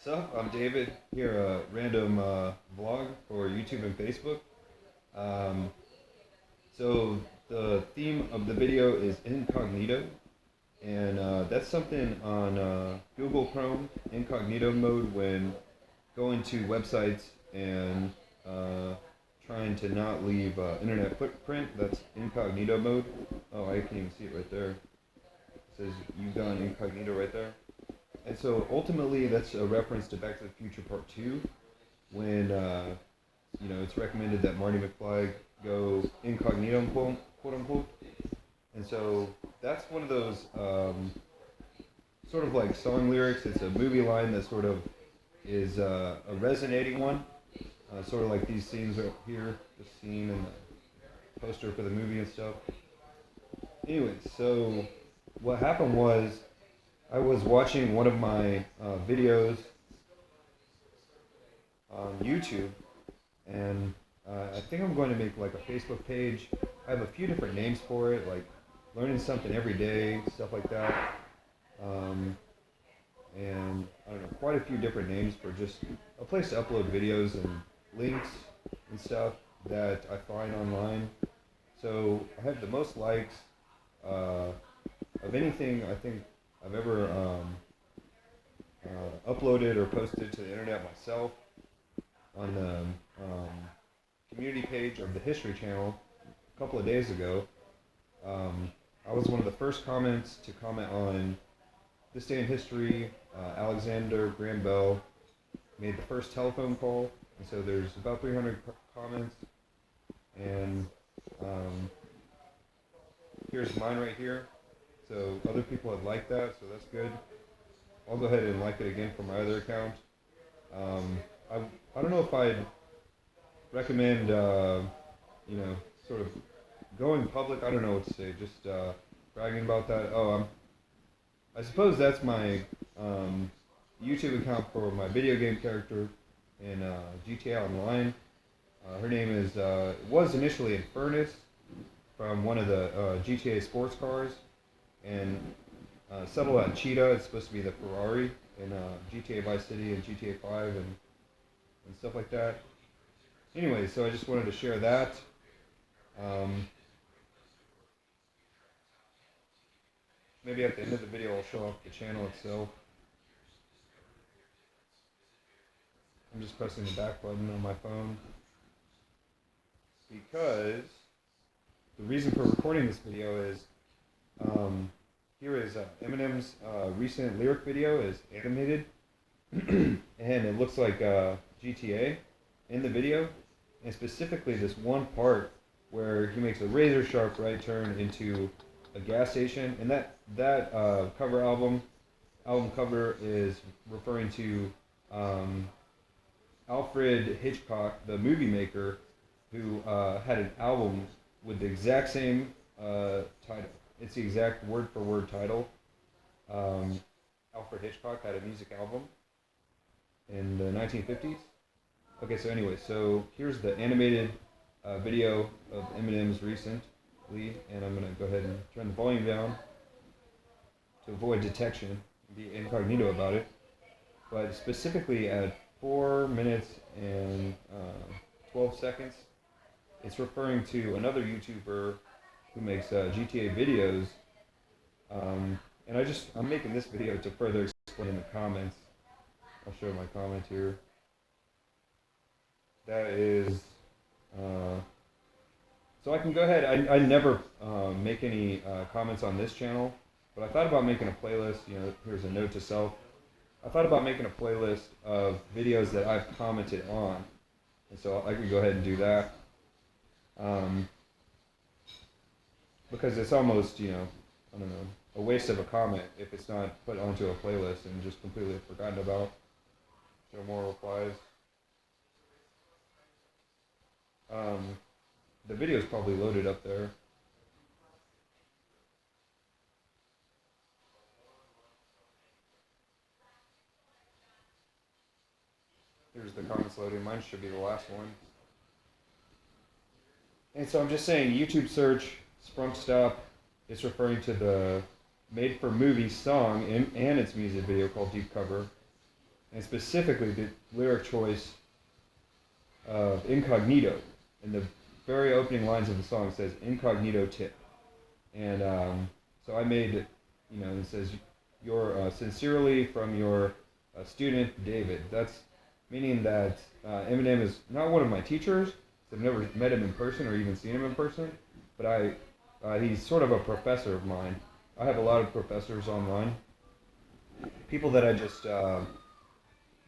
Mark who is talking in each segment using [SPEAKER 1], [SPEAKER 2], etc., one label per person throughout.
[SPEAKER 1] Sup, I'm David, here a random vlog for YouTube and Facebook. Um, so the theme of the video is incognito, and that's something on Google Chrome, incognito mode when going to websites and uh, trying to not leave internet footprint. That's incognito mode. Oh, I can even see it right there. It says you've gone incognito right there. And so ultimately, that's a reference to Back to the Future Part 2, when it's recommended that Marty McFly go incognito, quote unquote. And so that's one of those sort of like song lyrics. It's a movie line that sort of is a resonating one, sort of like these scenes right here, the scene and the poster for the movie and stuff. Anyway, so what happened was I was watching one of my videos on YouTube, and I think I'm going to make like a Facebook page. I have a few different names for it, like learning something every day, stuff like that. And I don't know, quite a few different names for just a place to upload videos and links and stuff that I find online. So I have the most likes of anything I think I've ever uploaded or posted to the internet myself on the community page of the History Channel a couple of days ago. I was one of the first comments to comment on this day in history. Alexander Graham Bell made the first telephone call, and so there's about 300 comments, and here's mine right here. So other people had liked that, so that's good. I'll go ahead and like it again for my other account. I don't know if I'd recommend, sort of going public. I don't know what to say, just bragging about that. I suppose that's my YouTube account for my video game character in GTA Online. Her name is, was initially Infernus from one of the GTA sports cars, and settled on Cheetah. It's supposed to be the Ferrari in GTA Vice City and GTA 5 and stuff like that. Anyway, so I just wanted to share that. Maybe at the end of the video I'll show off the channel itself. I'm just pressing the back button on my phone because the reason for recording this video is here is Eminem's recent lyric video is animated, and it looks like GTA in the video, and specifically this one part where he makes a razor sharp right turn into a gas station, and that album cover is referring to Alfred Hitchcock, the movie maker, who had an album with the exact same title. It's the exact word-for-word title. Alfred Hitchcock had a music album in the 1950s. Okay, so anyway, so here's the animated video of Eminem's recently, and I'm going to go ahead and turn the volume down to avoid detection and be incognito about it. But specifically at 4 minutes and 12 seconds, it's referring to another YouTuber who makes GTA videos, and I'm making this video to further explain in the comments. I'll show my comment here. That is, so I can go ahead. I never make any comments on this channel, but I thought about making a playlist. Here's a note to self. I thought about making a playlist of videos that I've commented on, and so I could go ahead and do that. Because it's almost, I don't know, a waste of a comment if it's not put onto a playlist and just completely forgotten about. Show more replies. The video is probably loaded up there. Here's the comments loading. Mine should be the last one. And so I'm just saying, YouTube search Sprunk Stop. It's referring to the made-for-movie song and its music video called Deep Cover. and specifically the lyric choice of Incognito. In the very opening lines of the song says Incognito tip. And so I made, it says, sincerely from your student, David. That's meaning that Eminem is not one of my teachers. I've never met him in person or even seen him in person, but he's sort of a professor of mine. I have a lot of professors online, people that I just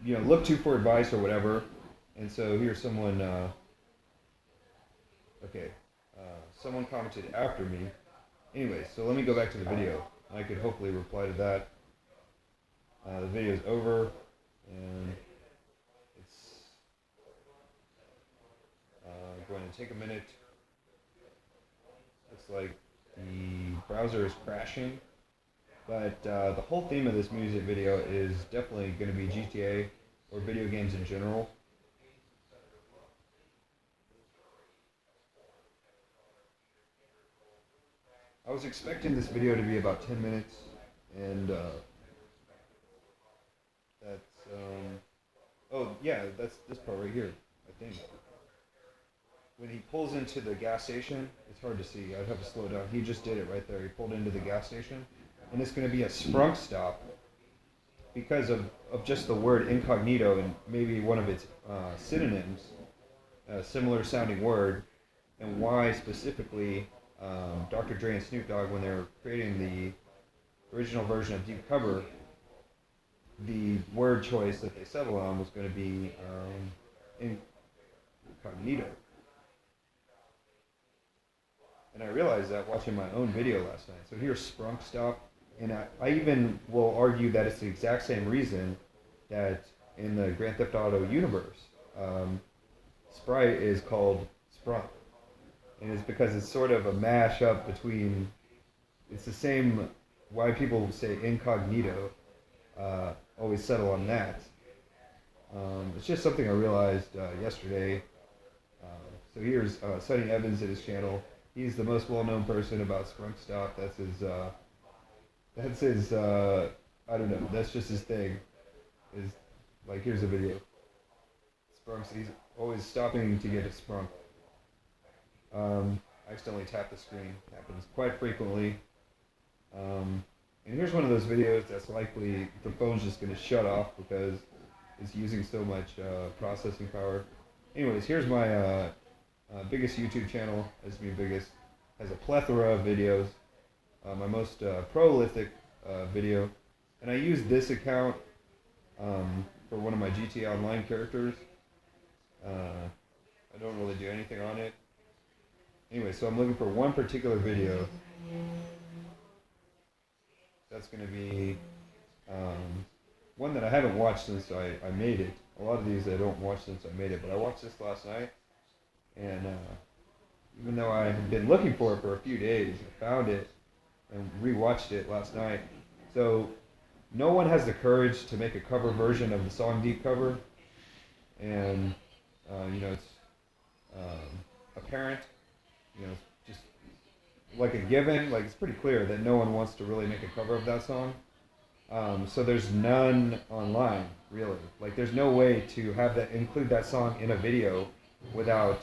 [SPEAKER 1] look to for advice or whatever. And so here's someone. Someone commented after me. Anyway, so let me go back to the video. I could hopefully reply to that. The video is over, and it's going to take a minute. Looks like the browser is crashing, but the whole theme of this music video is definitely going to be GTA or video games in general. I was expecting this video to be about 10 minutes, and that's this part right here, I think. When he pulls into the gas station, it's hard to see, I'd have to slow down. He just did it right there, he pulled into the gas station, and it's going to be a sprunk stop because of just the word incognito and maybe one of its synonyms, a similar sounding word, and why specifically Dr. Dre and Snoop Dogg, when they were creating the original version of Deep Cover, the word choice that they settled on was going to be incognito. And I realized that watching my own video last night. So here's Sprunk Stop, and I even will argue that it's the exact same reason that in the Grand Theft Auto universe, Sprite is called Sprunk. And it's because it's sort of a mash-up between, it's the same, why people say incognito, always settle on that. It's just something I realized yesterday. So here's Sonny Evans at his channel. He's the most well-known person about Sprunk Stop. That's his, I don't know, that's just his thing. Is like, here's a video. Sprunks, he's always stopping to get a sprunk. I accidentally tapped the screen. It happens quite frequently. And here's one of those videos that's likely the phone's just going to shut off because it's using so much processing power. Anyways, here's my biggest YouTube channel. Has a plethora of videos. My most prolific video. And I use this account for one of my GTA Online characters. I don't really do anything on it. Anyway, so I'm looking for one particular video. That's going to be one that I haven't watched since I made it. A lot of these I don't watch since I made it, but I watched this last night. And even though I had been looking for it for a few days, I found it and rewatched it last night. So no one has the courage to make a cover version of the song Deep Cover. And, it's apparent. Just like a given, like it's pretty clear that no one wants to really make a cover of that song. So there's none online, really. Like there's no way to include that song in a video without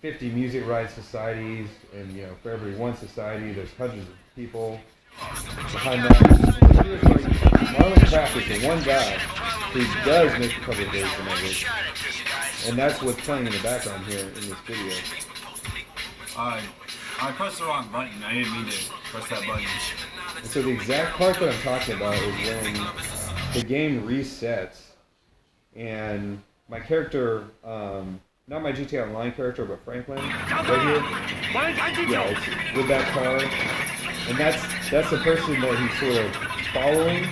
[SPEAKER 1] 50 music rights societies, and for every one society there's hundreds of people behind that. Marlon Craft is the one guy who does make a cover version of it, and that's what's playing in the background here in this video.
[SPEAKER 2] I pressed the wrong button. I didn't mean to press that button.
[SPEAKER 1] And so the exact part that I'm talking about is when the game resets and my character, not my GTA Online character, but Franklin, right here. Yeah, it's with that car. And that's the person that he's sort of following,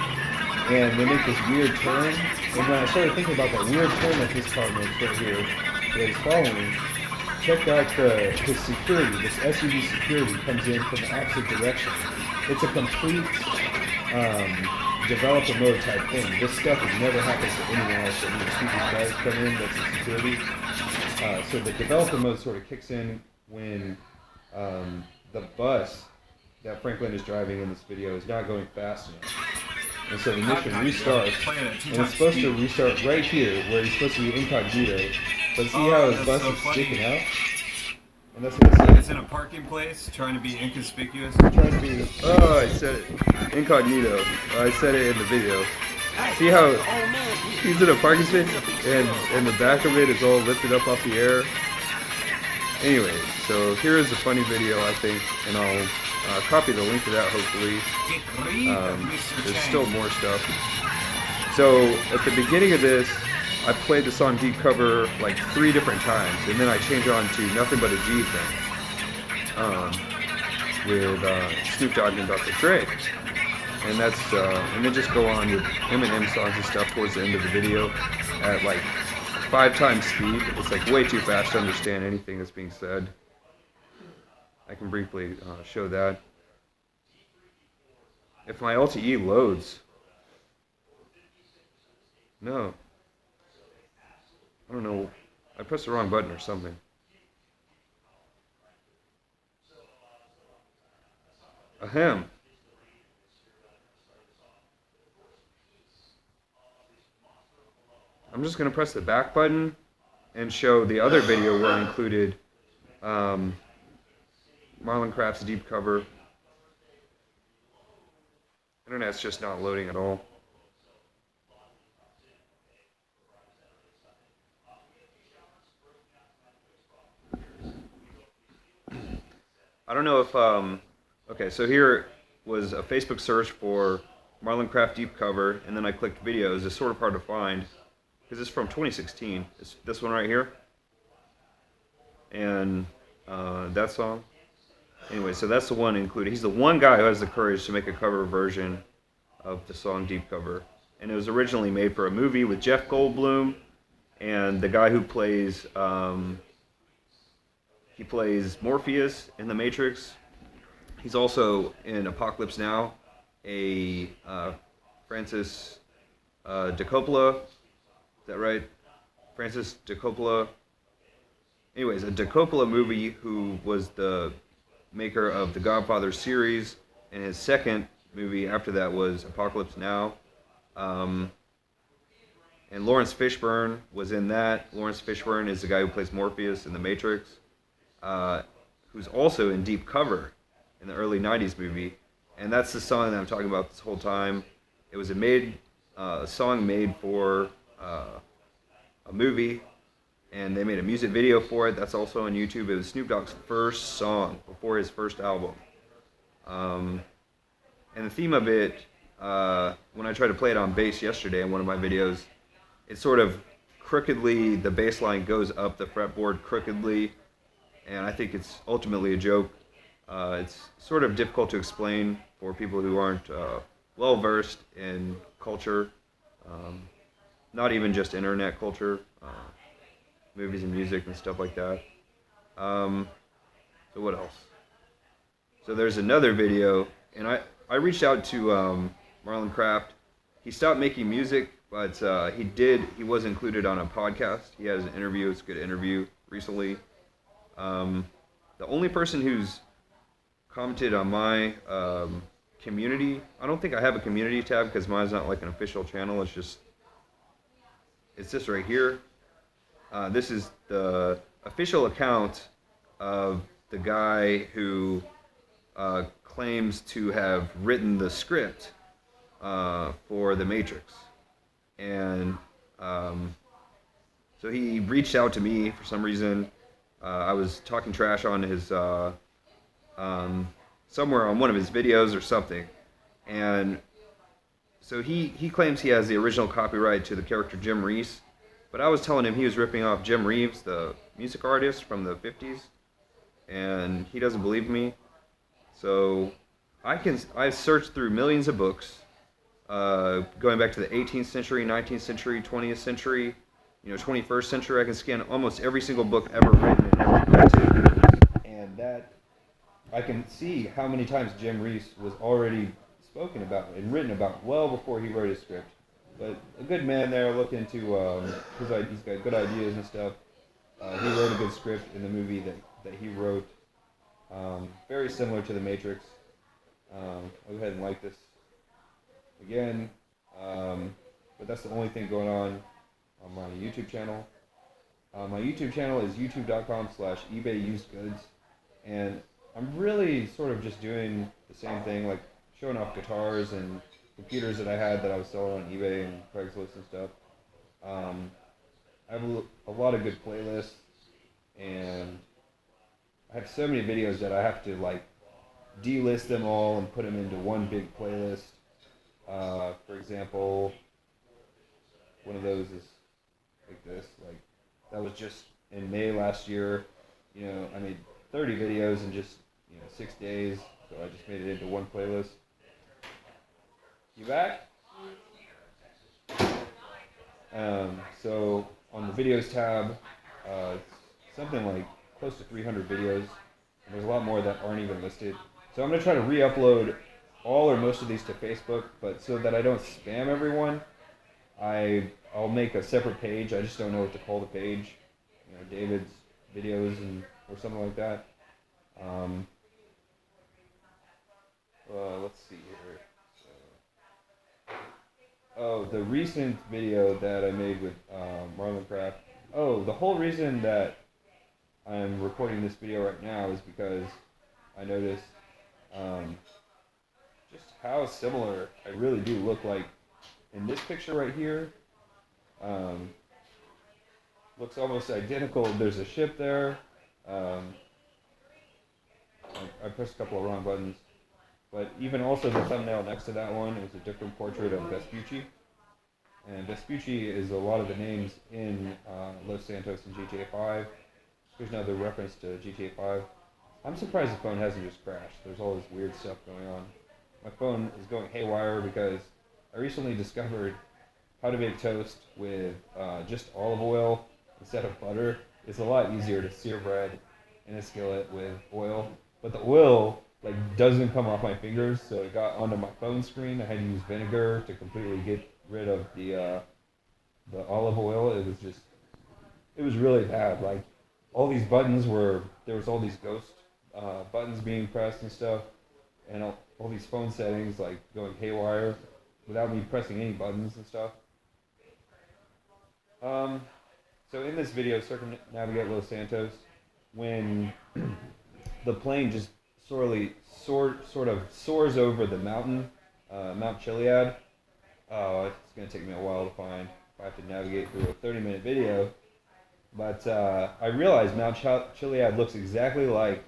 [SPEAKER 1] and they make this weird turn. And when I started thinking about that weird turn that this car makes right here, that he's following, check out his security. This SUV security comes in from the opposite direction. It's a complete developer mode type thing. This stuff has never happened to anyone else. When you see these guys come in, that's the security. So the developer mode sort of kicks in when the bus that Franklin is driving in this video is not going fast enough. and so the mission restarts, and it's supposed to restart right here, where he's supposed to be incognito. But see how his bus is sticking out? And that's what it
[SPEAKER 2] It's
[SPEAKER 1] says.
[SPEAKER 2] in a parking place, trying to be inconspicuous.
[SPEAKER 1] Trying to be. Oh, I said it. Incognito. I said it in the video. See how he's in a parking space, and the back of it is all lifted up off the air. Anyway, so here is a funny video, I think, and I'll copy the link to that, hopefully. There's still more stuff. So, at the beginning of this, I played the song Deep Cover like 3 different times, and then I changed on to Nothing But a G Thing with Snoop Dogg and Dr. Dre. And that's, and then just go on with Eminem songs and stuff towards the end of the video at like 5 times speed. It's like way too fast to understand anything that's being said. I can briefly show that. If my LTE loads. No. I don't know. I pressed the wrong button or something. Ahem. I'm just going to press the back button and show the other video where I included Marlon Craft's Deep Cover. Internet's just not loading at all. I don't know if, okay, so here was a Facebook search for Marlon Craft Deep Cover, and then I clicked videos. It's sort of hard to find, because it's from 2016. It's this one right here. And that song. Anyway, so that's the one included. He's the one guy who has the courage to make a cover version of the song Deep Cover. And it was originally made for a movie with Jeff Goldblum, and the guy who plays, he plays Morpheus in The Matrix. He's also in Apocalypse Now, a Francis De Coppola. Is that right? Francis De Coppola. Anyways, a De Coppola movie who was the maker of the Godfather series, and his second movie after that was Apocalypse Now. And Lawrence Fishburne was in that. Lawrence Fishburne is the guy who plays Morpheus in The Matrix, who's also in Deep Cover in the early 90s movie. And that's the song that I'm talking about this whole time. It was a song made for a movie, and they made a music video for it. That's also on YouTube. It was Snoop Dogg's first song before his first album. And the theme of it, when I tried to play it on bass yesterday in one of my videos, it's sort of crookedly, the bass line goes up the fretboard crookedly, and I think it's ultimately a joke. It's sort of difficult to explain for people who aren't well-versed in culture, not even just internet culture, movies and music and stuff like that. So what else? So there's another video, and I reached out to Marlon Craft. He stopped making music, but he was included on a podcast. He has an interview, it's a good interview, recently. The only person who's commented on my community, I don't think I have a community tab because mine's not like an official channel, it's this right here. This is the official account of the guy who claims to have written the script for The Matrix. And so he reached out to me for some reason. I was talking trash on his, somewhere on one of his videos or something. And so he claims he has the original copyright to the character Jim Reese. But I was telling him he was ripping off Jim Reeves, the music artist from the 50s. And he doesn't believe me. So I've searched through millions of books, going back to the 18th century, 19th century, 20th century, 21st century. I can scan almost every single book ever written and ever printed, and that I can see how many times Jim Reese was already spoken about and written about well before he wrote his script. But a good man there, look into he's got good ideas and stuff. He wrote a good script in the movie that he wrote, very similar to The Matrix. I'll go ahead and like this. again. But that's the only thing going on my YouTube channel. My YouTube channel is youtube.com/eBayUsedGoods, and I'm really sort of just doing the same thing, like showing off guitars and computers that I had that I was selling on eBay and Craigslist and stuff. I have a lot of good playlists, and I have so many videos that I have to like delist them all and put them into one big playlist. For example, one of those is like this. Like that was just in May last year. I made 30 videos in just 6 days, so I just made it into one playlist. You back? So on the videos tab, it's something like close to 300 videos, and there's a lot more that aren't even listed. So I'm gonna try to re-upload all or most of these to Facebook, but so that I don't spam everyone, I'll make a separate page. I just don't know what to call the page. David's videos or something like that. Let's see here. Oh, the recent video that I made with Marlon Craft. Oh, the whole reason that I'm recording this video right now is because I noticed just how similar I really do look. Like in this picture right here, looks almost identical. There's a ship there. I pressed a couple of wrong buttons. But even also the thumbnail next to that one is a different portrait of Vespucci. And Vespucci is a lot of the names in Los Santos and GTA 5. Here's another reference to GTA 5. I'm surprised the phone hasn't just crashed. There's all this weird stuff going on. My phone is going haywire because I recently discovered how to make toast with just olive oil instead of butter. It's a lot easier to sear bread in a skillet with oil. But the oil doesn't come off my fingers, so it got onto my phone screen. I had to use vinegar to completely get rid of the olive oil. It was really bad. Like all these buttons there was all these ghost buttons being pressed and stuff, and all these phone settings like going haywire without me pressing any buttons and stuff. So in this video, circumnavigate Los Santos, when the plane just sort of soars over the mountain, Mount Chiliad. It's going to take me a while to find. I have to navigate through a 30-minute video. But I realized Mount Chiliad looks exactly like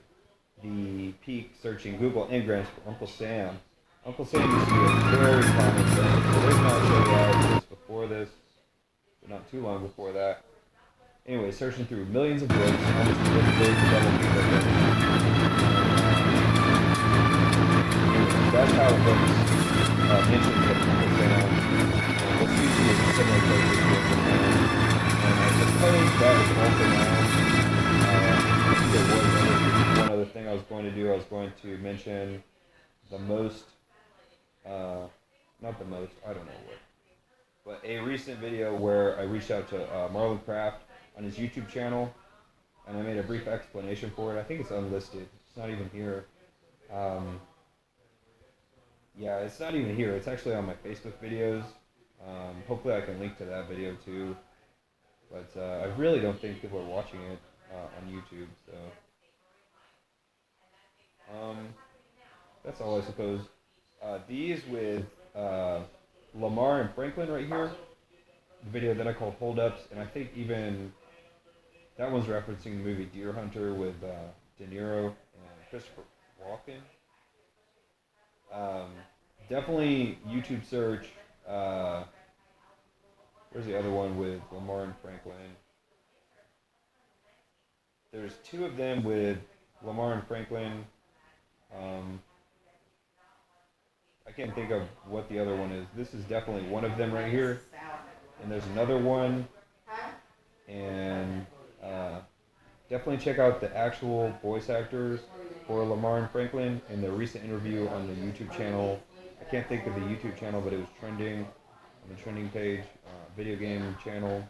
[SPEAKER 1] the peak searching Google Ngrams for Uncle Sam. Uncle Sam used to be a very common thing. So there's Mount Chiliad just before this, but not too long before that. Anyway, searching through millions of books, almost a big double peak. That's how it looks. Mentioned that Uncle Sam. What's usually a similar place to Uncle Sam. And I suppose that is also now. There was one other thing I was going to do. I was going to mention the most, not the most, I don't know what, but a recent video where I reached out to Marlon Craft on his YouTube channel, and I made a brief explanation for it. I think it's unlisted. It's not even here. Yeah, it's not even here. It's actually on my Facebook videos. Hopefully I can link to that video too. But I really don't think people are watching it on YouTube, so that's all I suppose. These with Lamar and Franklin right here, the video that I called Hold Ups, and I think even that one's referencing the movie Deer Hunter with De Niro and Christopher Walken. Definitely YouTube search. Where's the other one with Lamar and Franklin? There's two of them with Lamar and Franklin. I can't think of what the other one is. This is definitely one of them right here. And there's another one. And definitely check out the actual voice actors for Lamar and Franklin in their recent interview on the YouTube channel. I can't think of the YouTube channel, but it was trending on the trending page. Video game channel.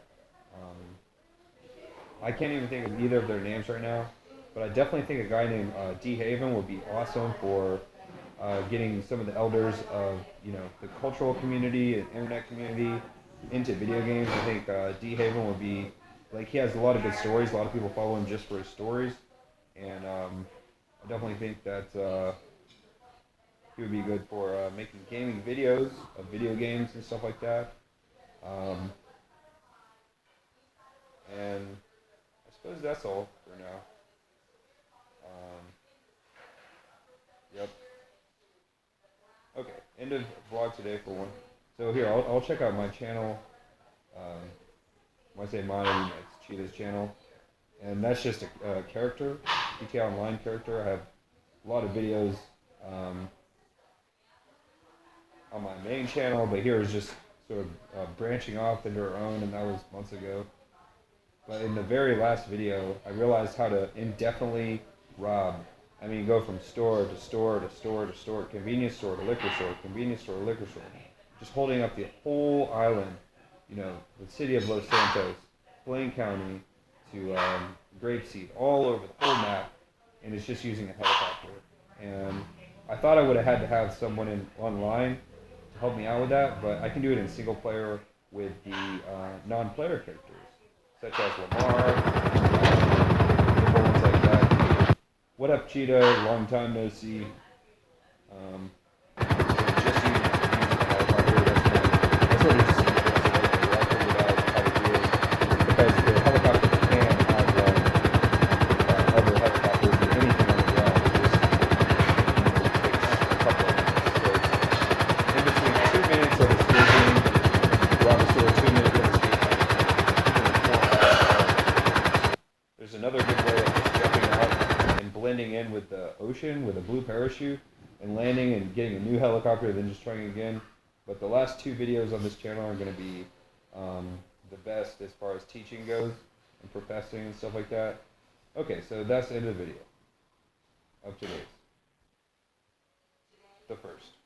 [SPEAKER 1] I can't even think of either of their names right now, but I definitely think a guy named D. Haven would be awesome for getting some of the elders of the cultural community and internet community into video games. I think D Haven would be like he has a lot of good stories. A lot of people follow him just for his stories, and I definitely think that he would be good for making gaming videos of video games and stuff like that. Um, and I suppose that's all for now. Um, yep. Okay. End of vlog today for one. So here, I'll check out my channel. Um, when I say mine, I mean it's Cheetah's channel, and that's just a character, GTA Online character. I have a lot of videos um, on my main channel, but here is just sort of branching off into her own, and that was months ago. But in the very last video, I realized how to indefinitely rob. I mean, go from store to store to store to store, convenience store to liquor store, convenience store to liquor store, just holding up the whole island. The city of Los Santos, Blaine County, to Grapeseed, all over the whole map, and it's just using a helicopter. And I thought I would have had to have someone online to help me out with that, but I can do it in single player with the non-player characters, such as Lamar, different ones like that. What up, Cheetah? Long time no see. So just using a helicopter, that's what it's I figured out how to do it because the helicopter can outrun other helicopters or anything on the ground. It just takes a couple of minutes. So in between 2 minutes of escaping, rob the store, 2 minutes of escaping. There's another good way of just jumping out and blending in with the ocean with a blue parachute and landing and getting a new helicopter, then just trying again. But the last 2 videos on this channel are going to be the best as far as teaching goes and professing and stuff like that. Okay, so that's the end of the video of today's. The first.